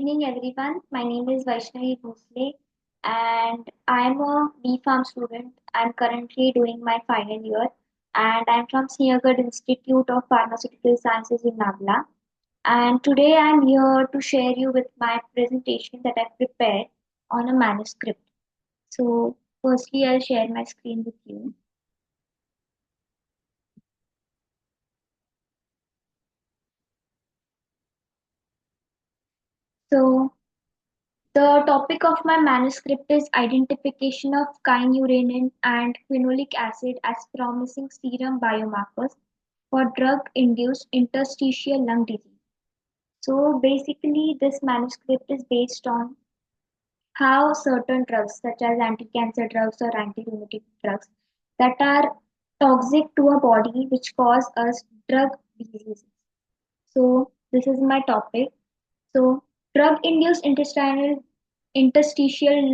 evening, everyone. My name is VAISNAVI BHOSLE, and I'm a B.Pharm student. I'm currently doing my final year, and I'm from Sneergढ़ Institute of Pharmaceutical Sciences in Nagla. And today I'm here to share you with my presentation that I've prepared on a manuscript. So, firstly, I'll share my screen with you. So, the topic of my manuscript is identification of kynurenine and quinolic acid as promising serum biomarkers for drug-induced interstitial lung disease. So basically, this manuscript is based on how certain drugs, such as anti-cancer drugs or anti-rheumatic drugs, that are toxic to a body, which cause us drug diseases. So this is my topic. So, drug-induced interstitial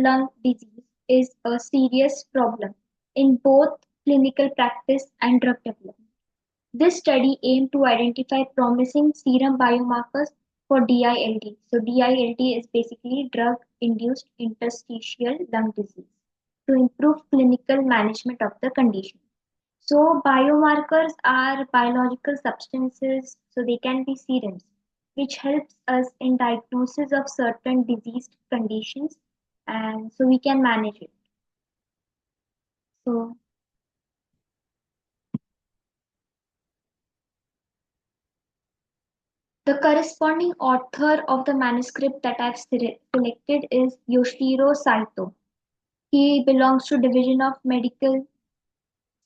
lung disease is a serious problem in both clinical practice and drug development. This study aimed to identify promising serum biomarkers for DILD. So, DILD is basically drug-induced interstitial lung disease to improve clinical management of the condition. So biomarkers are biological substances, so they can be serums, which helps us in diagnosis of certain diseased conditions, and so we can manage it. So the corresponding author of the manuscript that I've selected is Yoshiro Saito. He belongs to Division of Medical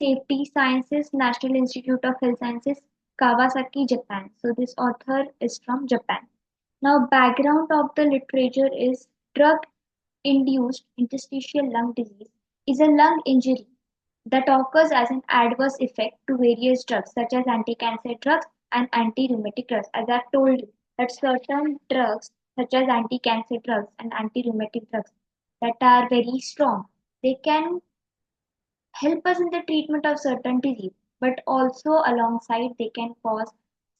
Safety Sciences, National Institute of Health Sciences, Kawasaki, Japan. So this author is from Japan. Now, background of the literature is drug-induced interstitial lung disease is a lung injury that occurs as an adverse effect to various drugs such as anti-cancer drugs and anti-rheumatic drugs. As I've told you, that certain drugs such as anti-cancer drugs and anti-rheumatic drugs that are very strong, they can help us in the treatment of certain disease, but also alongside they can cause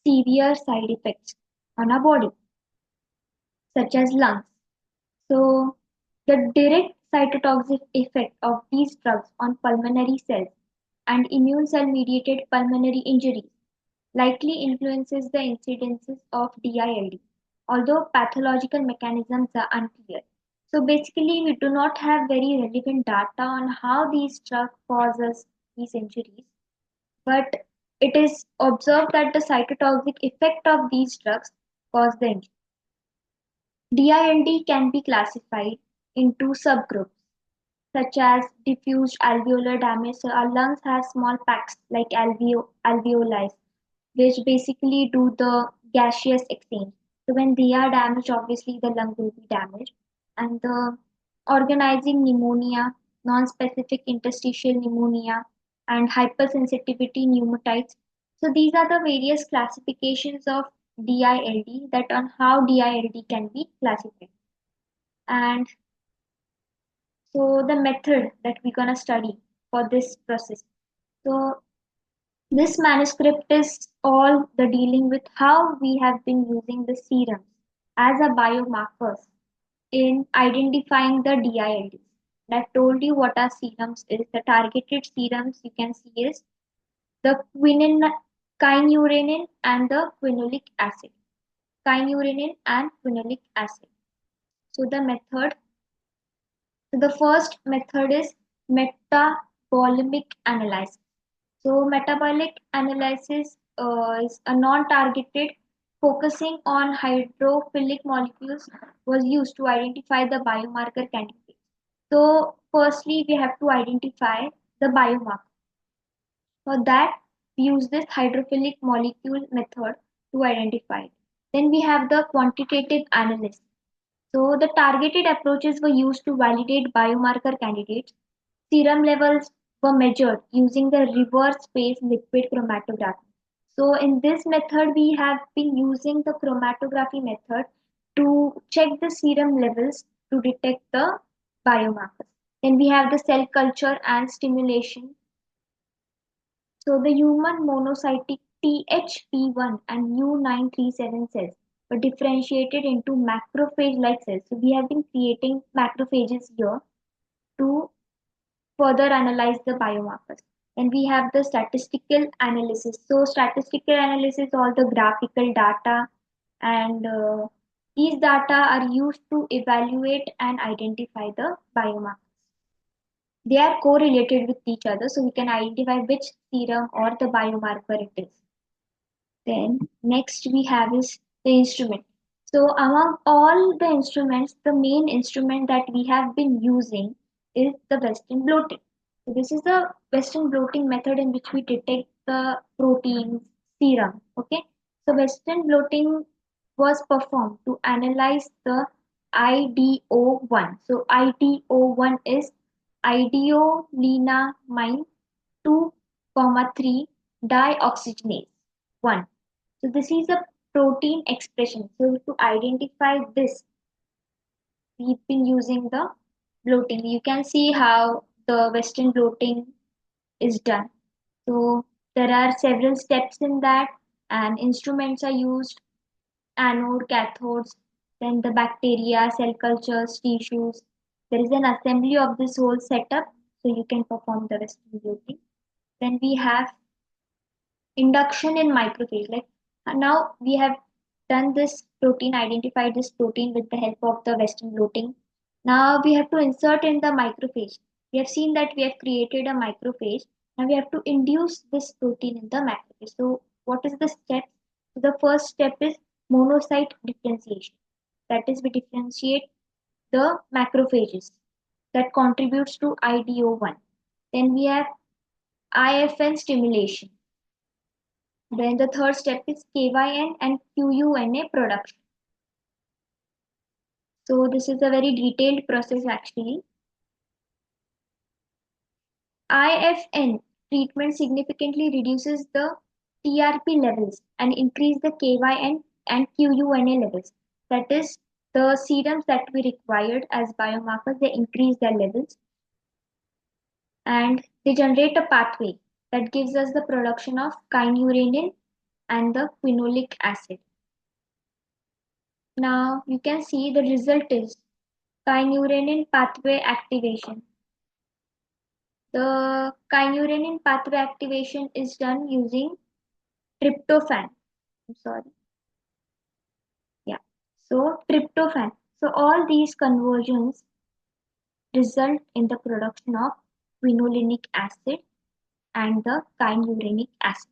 severe side effects on our body, such as lungs. So, the direct cytotoxic effect of these drugs on pulmonary cells and immune cell mediated pulmonary injuries likely influences the incidences of DILD, although pathological mechanisms are unclear. So basically, we do not have very relevant data on how these drugs causes these injuries, but it is observed that the cytotoxic effect of these drugs cause the injury. DILD can be classified into subgroups such as diffuse alveolar damage. So our lungs have small packs like alveoli, which basically do the gaseous exchange. So when they are damaged, obviously the lung will be damaged. And the organizing pneumonia, non-specific interstitial pneumonia, and hypersensitivity pneumonitis. So these are the various classifications of DILD that on how DILD can be classified. And so the method that we're gonna study for this process. So this manuscript is all the dealing with how we have been using the serums as a biomarkers in identifying the DILDs. And I've told you what our serums is. The targeted serums you can see is the kynurenine and the quinolic acid. Kynurenine and quinolic acid. So the first method is metabolomic analysis. So metabolic analysis is a non-targeted focusing on hydrophilic molecules was used to identify the biomarker candidates. So firstly, we have to identify the biomarker. For that, we use this hydrophilic molecule method to identify it. Then we have the quantitative analysis. So the targeted approaches were used to validate biomarker candidates. Serum levels were measured using the reverse phase liquid chromatography. So in this method, we have been using the chromatography method to check the serum levels to detect the biomarkers. Then we have the cell culture and stimulation. So the human monocytic THP1 and U937 cells differentiated into macrophage-like cells. So we have been creating macrophages here to further analyze the biomarkers. And we have the statistical analysis. So statistical analysis, all the graphical data, and these data are used to evaluate and identify the biomarkers. They are correlated with each other, so we can identify which serum or the biomarker it is. Then next we have is the instrument. So among all the instruments, the main instrument that we have been using is the Western blotting. So this is the Western blotting method in which we detect the proteins serum. Okay. So Western blotting was performed to analyze the IDO1. So IDO1 is ideolinamine 2, 3 dioxygenase 1. So this is a protein expression. So to identify this, we've been using the bloating. You can see how the Western bloating is done. So there are several steps in that, and instruments are used, anode, cathodes, then the bacteria, cell cultures, tissues. There is an assembly of this whole setup, so you can perform the Western bloating. Then we have induction in microphage. Like now we have done this protein, identified this protein with the help of the Western blotting. Now we have to insert in the microphage. We have seen that we have created a microphage. Now we have to induce this protein in the macrophage. So what is the step? So the first step is monocyte differentiation. That is, we differentiate the macrophages that contributes to IDO1. Then we have IFN stimulation. Then the third step is KYN and QUNA production. So this is a very detailed process actually. IFN treatment significantly reduces the TRP levels and increase the KYN and QUNA levels. That is, the serums that we required as biomarkers, they increase their levels and they generate a pathway that gives us the production of kynurenine and the quinolic acid. Now you can see the result is kynurenine pathway activation. The kynurenine pathway activation is done using tryptophan. I'm sorry. Yeah. So tryptophan. So all these conversions result in the production of quinolinic acid and the kynurenic acid.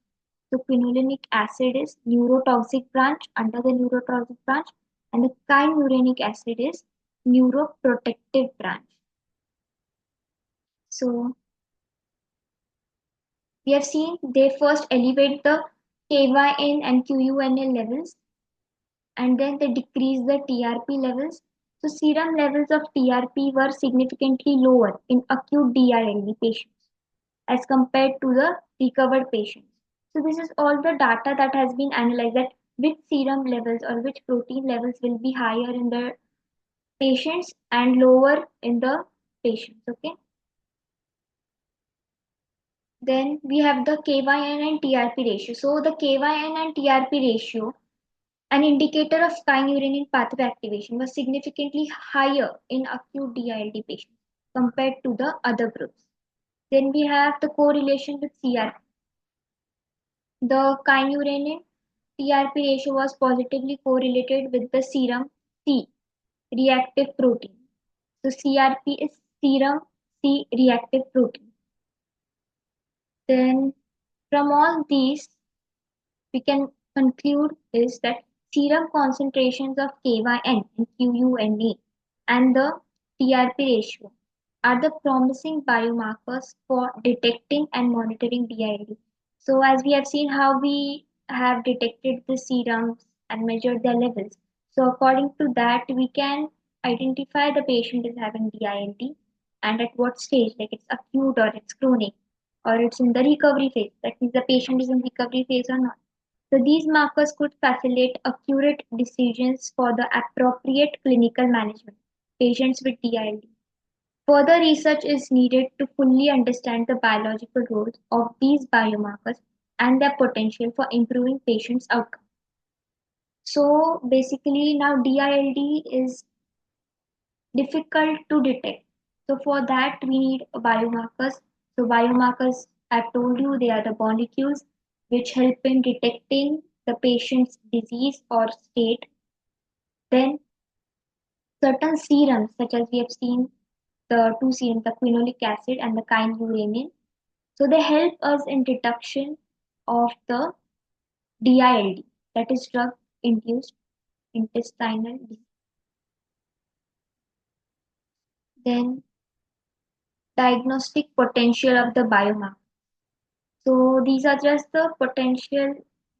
So quinolinic acid is neurotoxic branch under the neurotoxic branch, and the kynurenic acid is neuroprotective branch. So we have seen they first elevate the KYN and QUNA levels and then they decrease the TRP levels. So serum levels of TRP were significantly lower in acute DILD patients as compared to the recovered patients. So this is all the data that has been analyzed, that which serum levels or which protein levels will be higher in the patients and lower in the patients. Okay. Then we have the KYN and TRP ratio. So the KYN and TRP ratio, an indicator of kynurenine pathway activation, was significantly higher in acute DILD patients compared to the other groups. Then we have the correlation with CRP. The kynurenine TRP ratio was positively correlated with the serum C reactive protein. So CRP is serum C reactive protein. Then from all these, we can conclude is that serum concentrations of KYN and QUNA and the TRP ratio are the promising biomarkers for detecting and monitoring DILD. So as we have seen how we have detected the serums and measured their levels. So according to that, we can identify the patient is having DILD and at what stage, like it's acute or it's chronic or it's in the recovery phase. That means the patient is in recovery phase or not. So these markers could facilitate accurate decisions for the appropriate clinical management patients with DILD. Further research is needed to fully understand the biological roles of these biomarkers and their potential for improving patients' outcome. So basically now DILD is difficult to detect. So for that we need biomarkers. So biomarkers, I've told you, they are the molecules which help in detecting the patient's disease or state. Then certain serums, such as we have seen the two serums, the quinolic acid and the kynurenine. So they help us in detection of the DILD, that is drug induced intestinal disease. Then diagnostic potential of the biomarker. So these are just the potential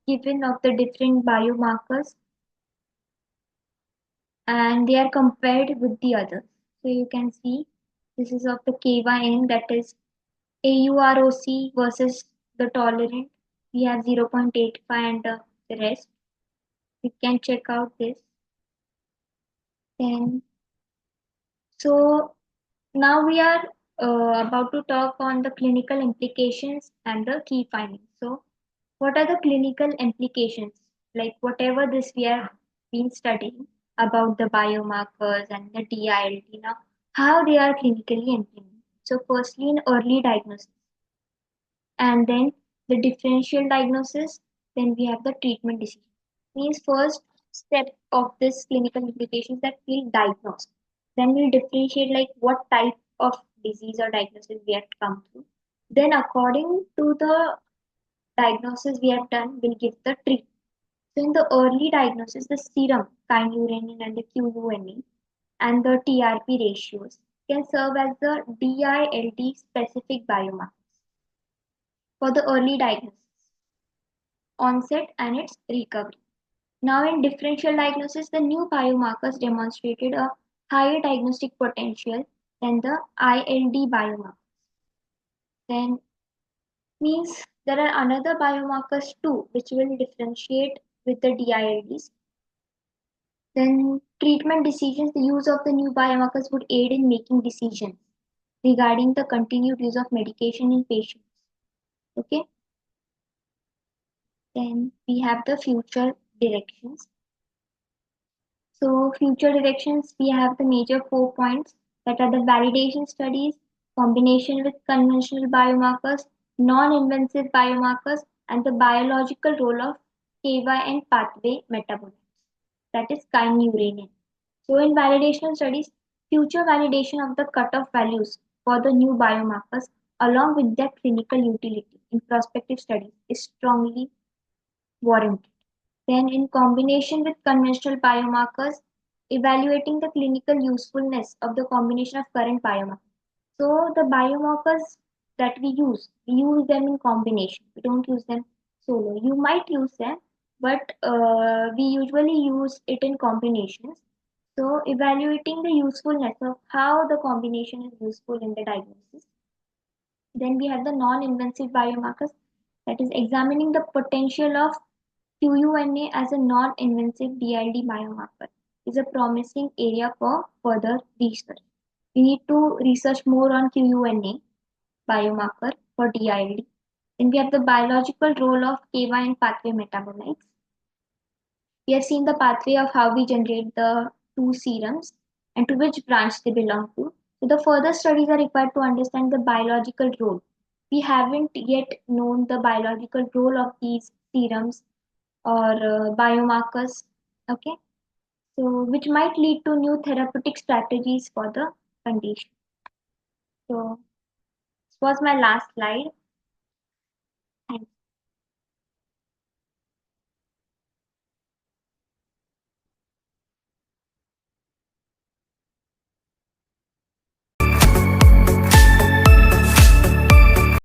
given of the different biomarkers and they are compared with the others. So you can see this is of the KYN, that is AUROC versus the tolerant. We have 0.85 and the rest. You can check out this. Then so now we are about to talk on the clinical implications and the key findings. So what are the clinical implications? Like whatever this we have been studying about the biomarkers and the DILT now, how they are clinically implemented. So firstly in early diagnosis and then the differential diagnosis, then we have the treatment decision. Means first step of this clinical implications that we'll diagnose. Then we'll differentiate like what type of disease or diagnosis we have come through. Then according to the diagnosis we have done, we'll give the treatment. So in the early diagnosis, the serum, kynurenine and the QUNA and the TRP ratios can serve as the DILD specific biomarkers for the early diagnosis, onset and its recovery. Now in differential diagnosis, the new biomarkers demonstrated a higher diagnostic potential than the ILD biomarkers. Then means there are another biomarkers too which will differentiate with the DILDs. Then treatment decisions, the use of the new biomarkers would aid in making decisions regarding the continued use of medication in patients. Okay, then we have the future directions. So future directions, we have the major 4 points that are the validation studies, combination with conventional biomarkers, non-invasive biomarkers, and the biological role of KYN pathway metabolites. That is kynurenine. So in validational studies, future validation of the cutoff values for the new biomarkers along with their clinical utility in prospective studies is strongly warranted. Then in combination with conventional biomarkers, evaluating the clinical usefulness of the combination of current biomarkers. So the biomarkers that we use them in combination. We don't use them solo. You might use them, but we usually use it in combinations. So evaluating the usefulness of how the combination is useful in the diagnosis. Then we have the non-invasive biomarkers, that is examining the potential of QUNA as a non-invasive DILD biomarker is a promising area for further research. We need to research more on QUNA biomarker for DILD. Then we have the biological role of KY pathway metabolites. We have seen the pathway of how we generate the two serums and to which branch they belong to. So the further studies are required to understand the biological role. We haven't yet known the biological role of these serums or biomarkers, okay? So which might lead to new therapeutic strategies for the condition. So this was my last slide.